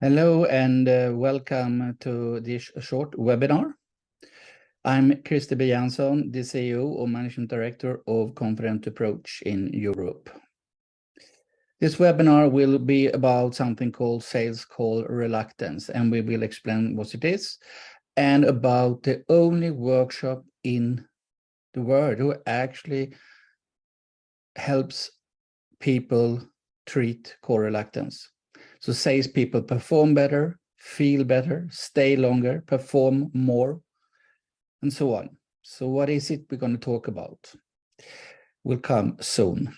Hello and welcome to this short webinar. I'm Christer B. Jansson, the CEO or Managing Director of Confident Approach in Europe. This webinar will be about something called sales call reluctance, and we will explain what it is, and about the only workshop in the world who actually helps people treat call reluctance. So salespeople perform better, feel better, stay longer, perform more, and so on. So what is it we're going to talk about? Will come soon.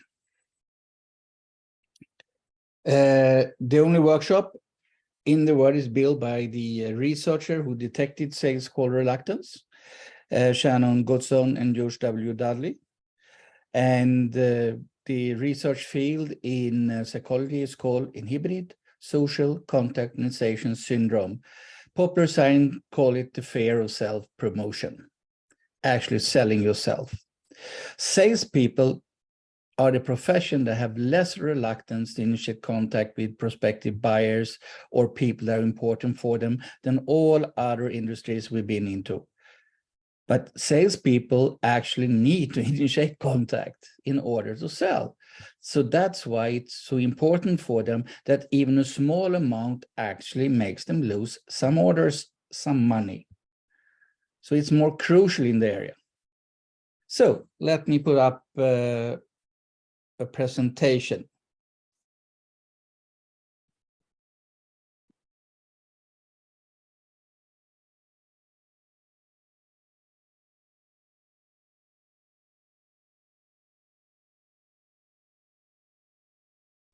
The only workshop in the world is built by the researcher who detected sales call reluctance, Shannon Goodson and George W. Dudley. And the research field in psychology is called inhibited social contamination syndrome. Popular science call it the fear of self-promotion, actually selling yourself. Salespeople are the profession that have less reluctance to initiate contact with prospective buyers or people that are important for them than all other industries we've been into. But salespeople actually need to initiate contact in order to sell. So that's why it's so important for them that even a small amount actually makes them lose some orders, some money. So it's more crucial in the area. So let me put up a presentation.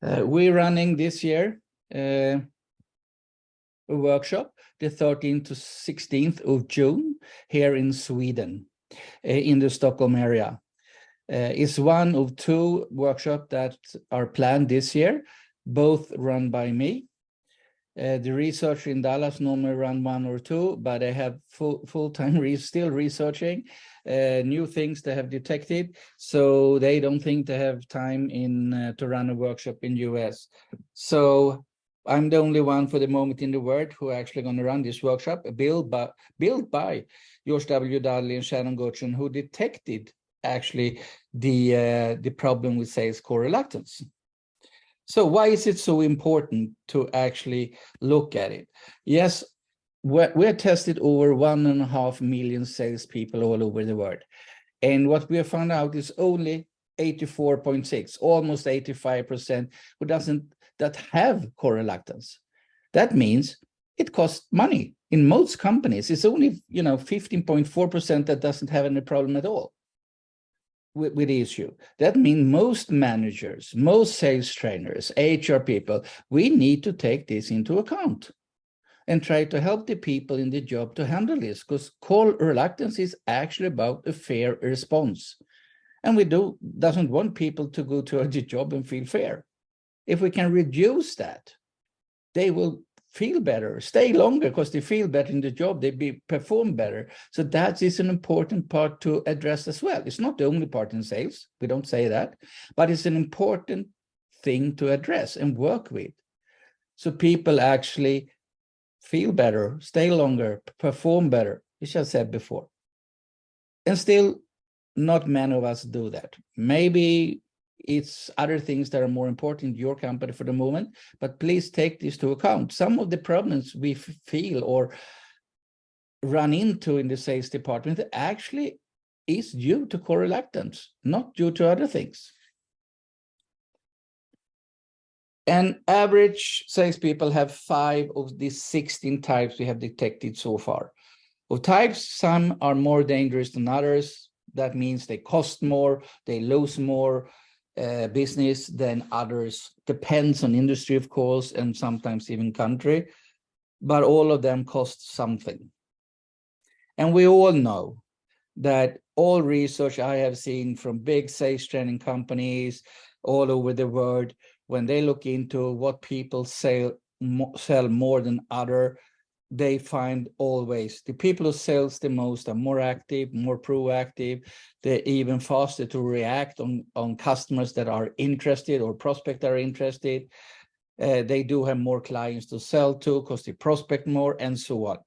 We're running this year a workshop, the 13th to 16th of June, here in Sweden, in the Stockholm area. It's one of two workshops that are planned this year, both run by me. The research in Dallas normally run one or two, but I have full-time still researching new things they have detected, so they don't think they have time to run a workshop in US. So I'm the only one for the moment in the world who are actually going to run this workshop, built by George W. Dudley and Shannon Goodson, who detected actually the problem with sales call reluctance. So why is it so important to actually look at it? Yes, we're tested over 1.5 million salespeople all over the world. And what we have found out is only 84.6, almost 85% that have call reluctance. That means it costs money. In most companies, it's only 15.4% that doesn't have any problem at all with the issue. That means most managers, most sales trainers, HR people, we need to take this into account and try to help the people in the job to handle this, because call reluctance is actually about a fair response. And we doesn't want people to go to the job and feel fair. If we can reduce that, they will feel better, stay longer because they feel better in the job, they perform better. So that is an important part to address as well. It's not the only part in sales, we don't say that, but it's an important thing to address and work with. So people actually feel better, stay longer, perform better, which I said before. And still, not many of us do that. Maybe it's other things that are more important in your company for the moment, but please take this to account. Some of the problems we feel or run into in the sales department actually is due to call reluctance, not due to other things. And average salespeople have 5 of these 16 types we have detected so far. Of types, some are more dangerous than others. That means they cost more, they lose more business than others. Depends on industry, of course, and sometimes even country, but all of them cost something. And we all know that all research I have seen from big sales training companies all over the world, when they look into what people sell more than other, they find always the people who sells the most are more active, more proactive. They're even faster to react on customers that are interested or prospects that are interested. They do have more clients to sell to because they prospect more and so on.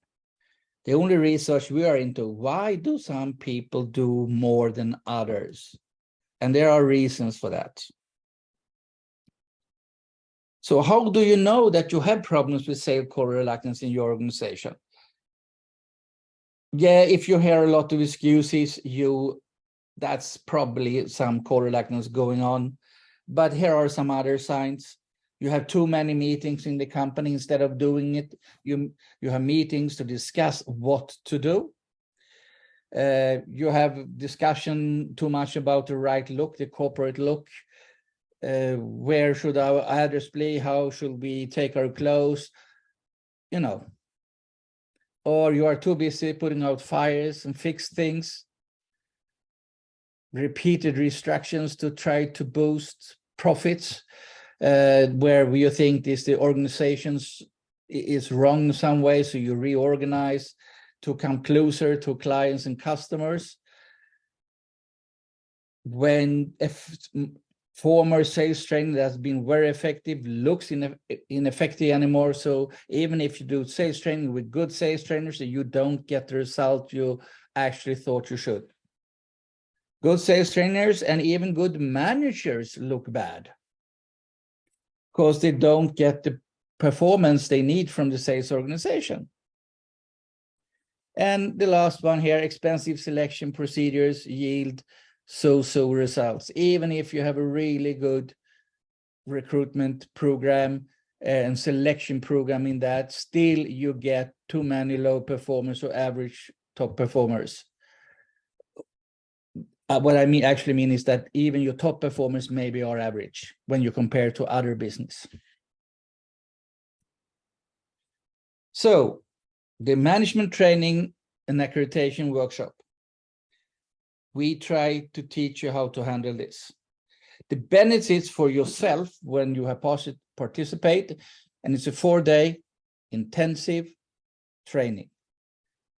The only research we are into, why do some people do more than others? And there are reasons for that. So how do you know that you have problems with sales call reluctance in your organization? Yeah, if you hear a lot of excuses, that's probably some call reluctance going on. But here are some other signs. You have too many meetings in the company. Instead of doing it, you have meetings to discuss what to do. You have discussion too much about the right look, the corporate look. Where should our address be? How should we take our clothes? You know. Or you are too busy putting out fires and fix things. Repeated restrictions to try to boost profits, where you think the organizations is wrong in some way, so you reorganize to come closer to clients and customers. When former sales training that has been very effective looks ineffective anymore, so even if you do sales training with good sales trainers, you don't get the result you actually thought you should. Good sales trainers and even good managers look bad because they don't get the performance they need from the sales organization. And the last one here, expensive selection procedures yield so-so results. Even if you have a really good recruitment program and selection program in that, still you get too many low performers or average top performers. What I actually mean is that even your top performers maybe are average when you compare to other business. So the management training and accreditation workshop, we try to teach you how to handle this. The benefits for yourself when you have participate, and it's a 4-day intensive training.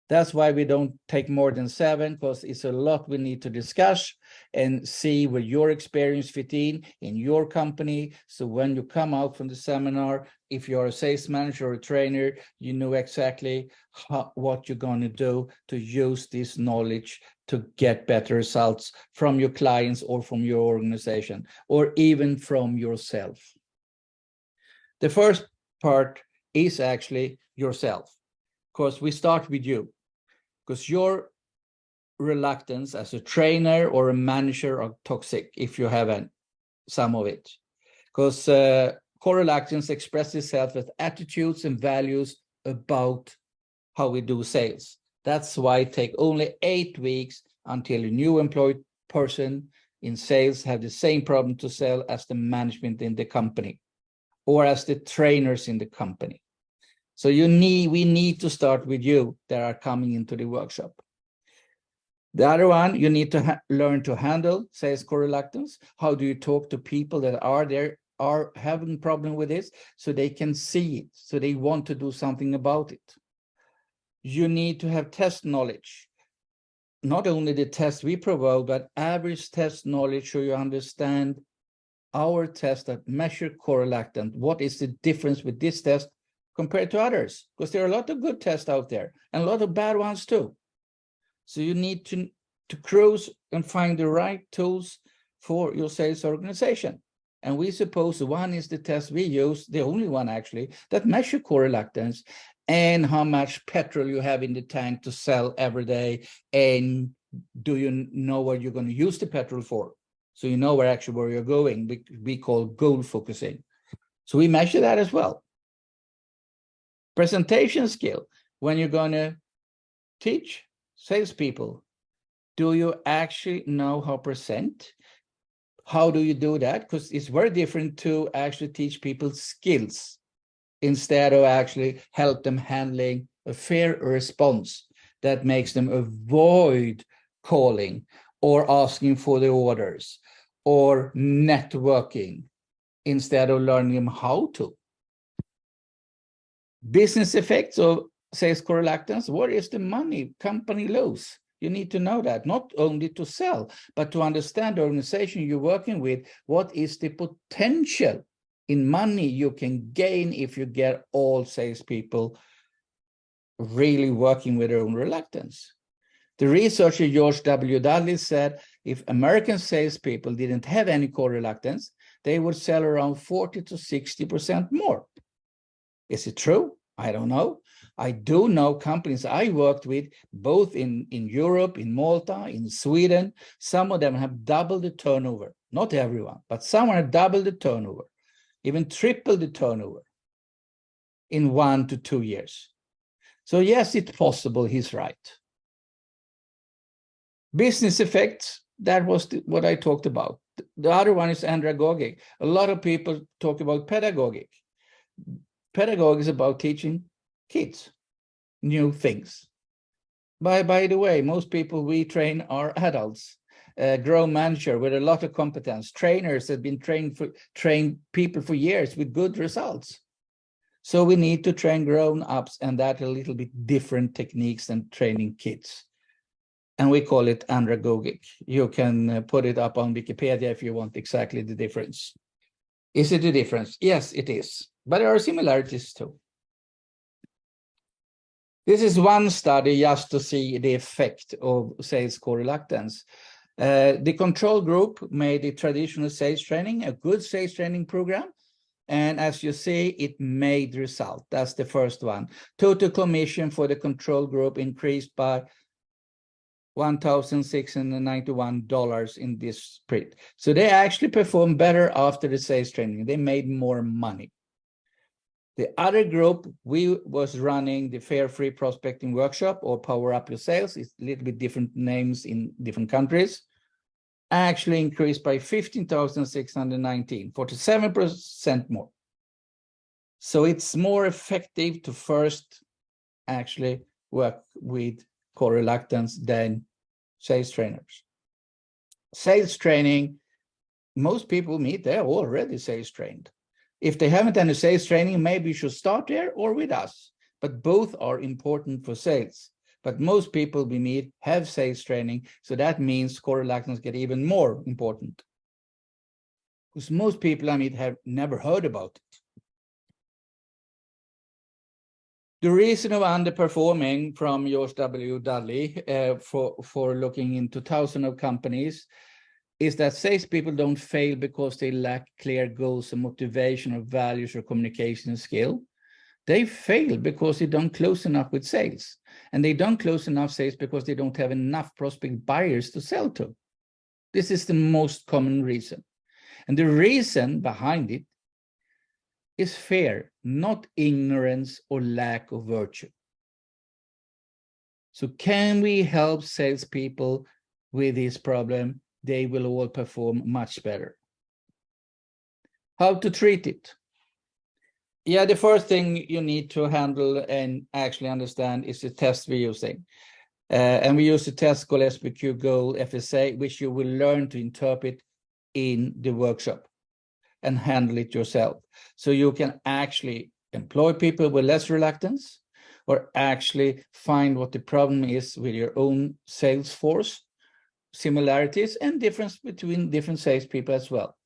That's why we don't take more than 7, because it's a lot we need to discuss and see where your experience fit in your company. So when you come out from the seminar, if you're a sales manager or a trainer, you know exactly what you're going to do to use this knowledge to get better results from your clients or from your organization, or even from yourself. The first part is actually yourself, because we start with you. Because your reluctance as a trainer or a manager are toxic if you have some of it. Because core reluctance expresses itself with attitudes and values about how we do sales. That's why it takes only 8 weeks until a new employed person in sales have the same problem to sell as the management in the company or as the trainers in the company. So we need to start with you that are coming into the workshop. The other one, you need to learn to handle sales core reluctance. How do you talk to people that are having problem with this, so they can see it, so they want to do something about it. You need to have test knowledge. Not only the test we provide, but average test knowledge, so you understand our test that measure core reluctance. What is the difference with this test compared to others? Because there are a lot of good tests out there and a lot of bad ones too. So you need to cruise and find the right tools for your sales organization. And we suppose one is the test we use, the only one actually, that measure core reluctance and how much petrol you have in the tank to sell every day. And do you know what you're going to use the petrol for? So you know where you're going. We call goal focusing. So we measure that as well. Presentation skill. When you're going to teach salespeople, do you actually know how to present? How do you do that? Because it's very different to actually teach people skills instead of actually help them handling a fair response that makes them avoid calling or asking for the orders or networking instead of learning them how to. Business effects of sales core reluctance. What is the money company lose? You need to know that, not only to sell, but to understand the organization you're working with. What is the potential in money you can gain if you get all salespeople really working with their own reluctance. The researcher George W. Dudley said if American salespeople didn't have any core reluctance, they would sell around 40 to 60% more. Is it true? I don't know. I do know companies I worked with, both in Europe, in Malta, in Sweden. Some of them have doubled the turnover. Not everyone, but some have doubled the turnover, even tripled the turnover in 1 to 2 years. So yes, it's possible, he's right. Business effects, that was what I talked about. The other one is andragogic. A lot of people talk about pedagogic. Pedagogic is about teaching kids new things. By the way, most people we train are adults, grown manager with a lot of competence, trainers that have been trained people for years with good results. So we need to train grown-ups, and that a little bit different techniques than training kids. And we call it andragogic. You can put it up on Wikipedia if you want exactly the difference. Is it a difference? Yes, it is. But there are similarities too. This is one study just to see the effect of sales core reluctance. The control group made a traditional sales training, a good sales training program. And as you see, it made result. That's the first one. Total commission for the control group increased by $1,691 in this sprint. So they actually performed better after the sales training. They made more money. The other group, we was running the Fear Free Prospecting Workshop or Power Up Your Sales. It's a little bit different names in different countries. Actually increased by 15,619, 47% more. So it's more effective to first actually work with core reluctance than sales trainers. Sales training, most people meet, they're already sales trained. If they haven't done a sales training, maybe you should start there or with us, but both are important for sales. But most people we meet have sales training, so that means core reluctance get even more important. Because most people I meet have never heard about it. The reason of underperforming from George W. Dudley for looking into thousands of companies is that salespeople don't fail because they lack clear goals and motivation or values or communication skill. They fail because they don't close enough with sales. And they don't close enough sales because they don't have enough prospect buyers to sell to. This is the most common reason. And the reason behind it is fear, not ignorance or lack of virtue. So can we help salespeople with this problem? They will all perform much better. How to treat it? Yeah, the first thing you need to handle and actually understand is the test we're using. And we use the test called SPQ Goal FSA, which you will learn to interpret in the workshop and handle it yourself. So you can actually employ people with less reluctance or actually find what the problem is with your own sales force, similarities and difference between different salespeople as well.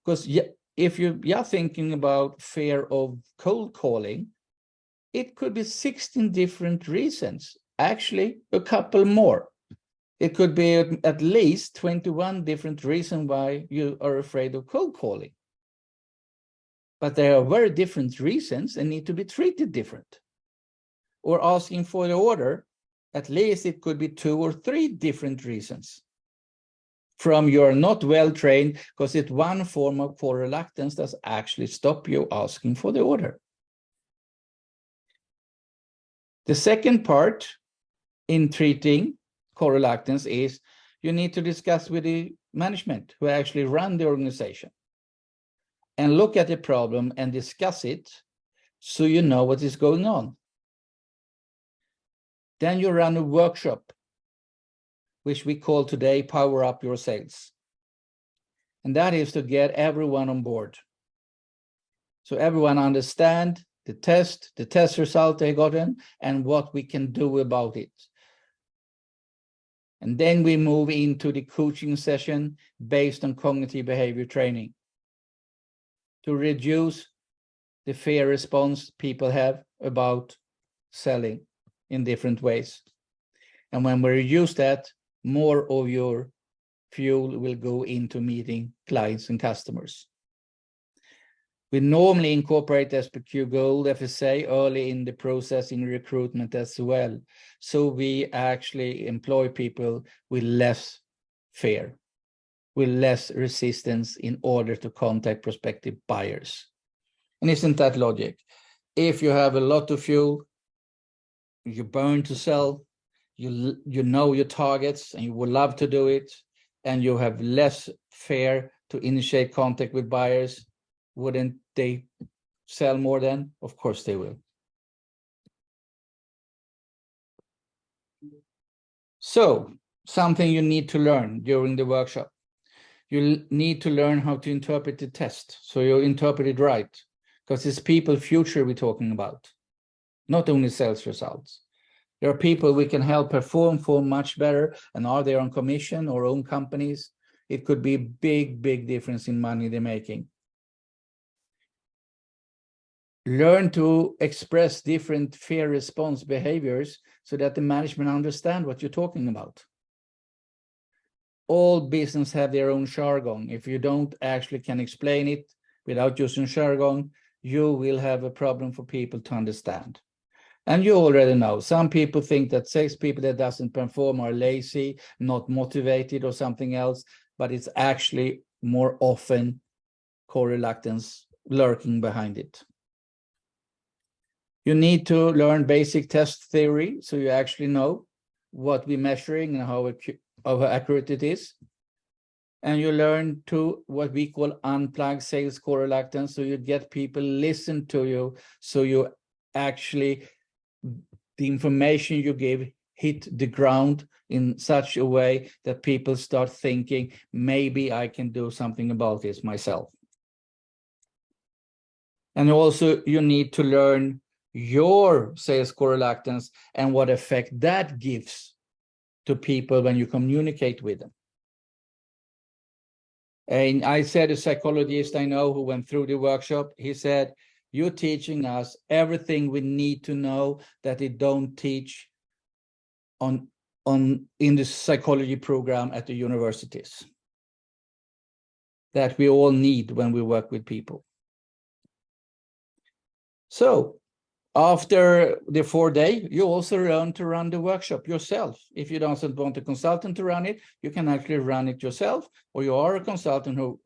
Because if you're thinking about fear of cold calling, it could be 16 different reasons, actually a couple more. It could be at least 21 different reasons why you are afraid of cold calling. But there are very different reasons and need to be treated different. Or asking for the order, at least it could be 2 or 3 different reasons. From you're not well trained, because it's one form of core reluctance that actually stop you asking for the order. The second part in treating core reluctance is you need to discuss with the management who actually run the organization and look at the problem and discuss it so you know what is going on. Then you run a workshop, which we call today Power Up Your Sales. And that is to get everyone on board. So everyone understand the test result they gotten, and what we can do about it. And then we move into the coaching session based on cognitive behavior training. to reduce the fear response people have about selling in different ways. And when we reduce that, more of your fuel will go into meeting clients and customers. We normally incorporate SPQ Gold FSA early in the process in recruitment as well. So we actually employ people with less fear, with less resistance in order to contact prospective buyers. And isn't that logic? If you have a lot of fuel, you burn to sell, you know your targets and you would love to do it, and you have less fear to initiate contact with buyers, wouldn't they sell more then? Of course they will. So, something you need to learn during the workshop. You need to learn how to interpret the test, so you interpret it right, because it's people future we're talking about, not only sales results. There are people we can help perform much better, and are they on commission or own companies? It could be a big, big difference in money they're making. Learn to express different fear response behaviors so that the management understand what you're talking about. All business have their own jargon. If you don't actually can explain it without using jargon, you will have a problem for people to understand. And you already know, some people think that salespeople that doesn't perform are lazy, not motivated or something else, but it's actually more often co-reluctance lurking behind it. You need to learn basic test theory, so you actually know what we're measuring and how accurate it is. And you learn to what we call unplug sales co-reluctance, so you get people listen to you, so you actually, the information you give hit the ground in such a way that people start thinking, maybe I can do something about this myself. And also you need to learn your sales co-reluctance and what effect that gives to people when you communicate with them. And I said, a psychologist I know who went through the workshop, he said, you're teaching us everything we need to know that they don't teach in the psychology program at the universities, that we all need when we work with people. So after the 4 day, you also learn to run the workshop yourself. If you don't want a consultant to run it, you can actually run it yourself, or you are a consultant who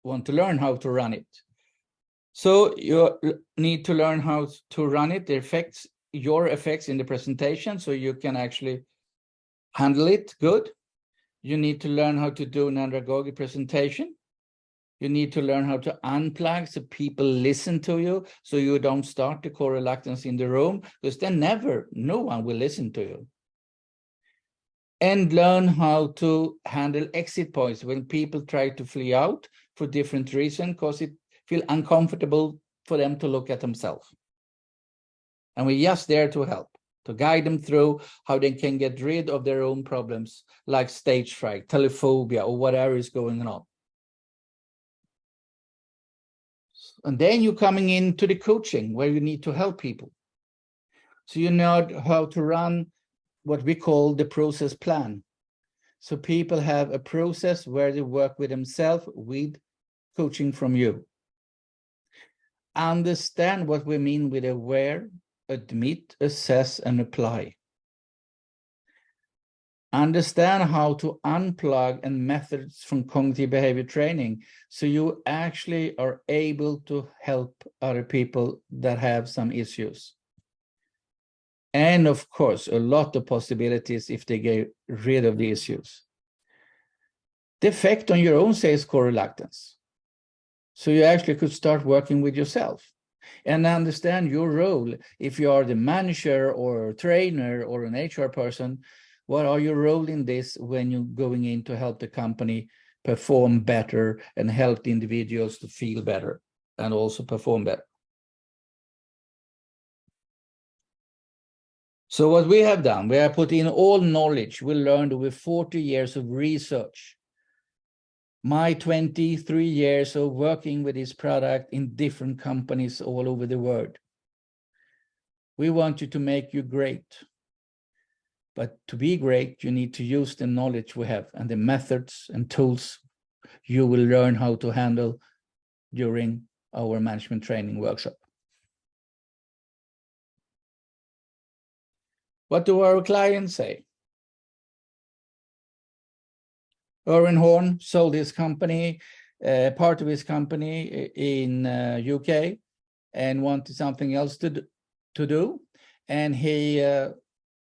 want to learn how to run it. So you need to learn how to run it, your effects in the presentation, so you can actually handle it good. You need to learn how to do an andragogy presentation. You need to learn how to unplug so people listen to you, so you don't start the co-reluctance in the room, because then no one will listen to you. And learn how to handle exit points when people try to flee out for different reasons, because it feels uncomfortable for them to look at themselves. And we're just there to help, to guide them through how they can get rid of their own problems, like stage fright, telephobia, or whatever is going on. And then you're coming into the coaching where you need to help people. So you know how to run what we call the process plan. So people have a process where they work with themselves with coaching from you. Understand what we mean with aware, admit, assess, and apply. Understand how to unplug and methods from cognitive behavior training, so you actually are able to help other people that have some issues. And of course, a lot of possibilities if they get rid of the issues. The effect on your own sales co-reluctance. So you actually could start working with yourself and understand your role. If you are the manager or a trainer or an HR person, what are your role in this when you're going in to help the company perform better and help the individuals to feel better and also perform better? So what we have done, we have put in all knowledge we learned with 40 years of research my 23 years of working with this product in different companies all over the world. We want you to make you great. But to be great, you need to use the knowledge we have and the methods and tools you will learn how to handle during our management training workshop. What do our clients say? Erwin Horn sold his company, part of his company in UK, and wanted something else to do. And he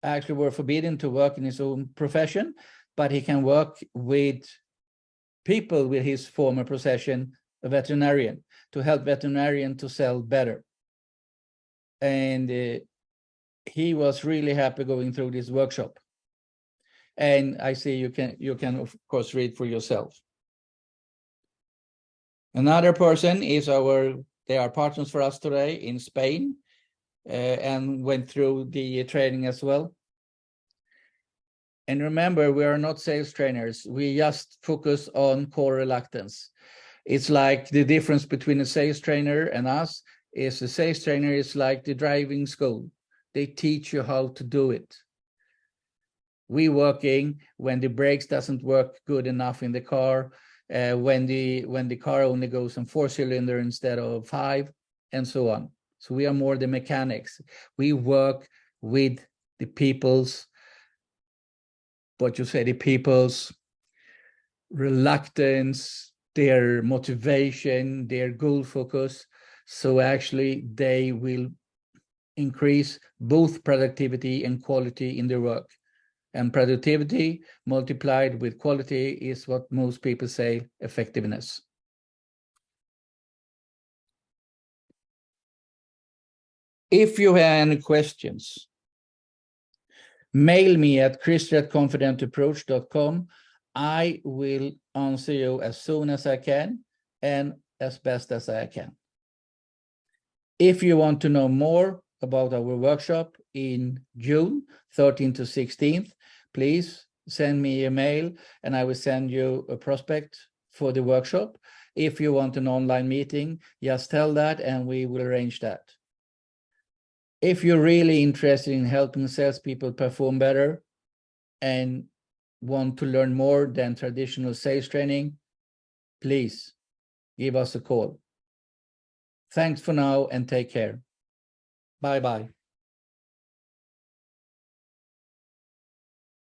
actually were forbidden to work in his own profession, but he can work with people with his former profession, a veterinarian, to help veterinarian to sell better. And he was really happy going through this workshop. And I see you can of course read for yourself. Another person is they are partners for us today in Spain, and went through the training as well. And remember, we are not sales trainers. We just focus on core reluctance. It's like the difference between a sales trainer and us is a sales trainer is like the driving school. They teach you how to do it. We working when the brakes doesn't work good enough in the car, when the car only goes on 4-cylinder instead of 5, and so on. So we are more the mechanics. We work with the people's reluctance, their motivation, their goal focus. So actually they will increase both productivity and quality in their work. And productivity multiplied with quality is what most people say effectiveness. If you have any questions, mail me at christer@confidentapproach.com. I will answer you as soon as I can and as best as I can. If you want to know more about our workshop in June 13th to 16th, please send me a mail and I will send you a prospect for the workshop. If you want an online meeting, just tell that and we will arrange that. If you're really interested in helping salespeople perform better and want to learn more than traditional sales training, please give us a call. Thanks for now and take care. Bye-bye.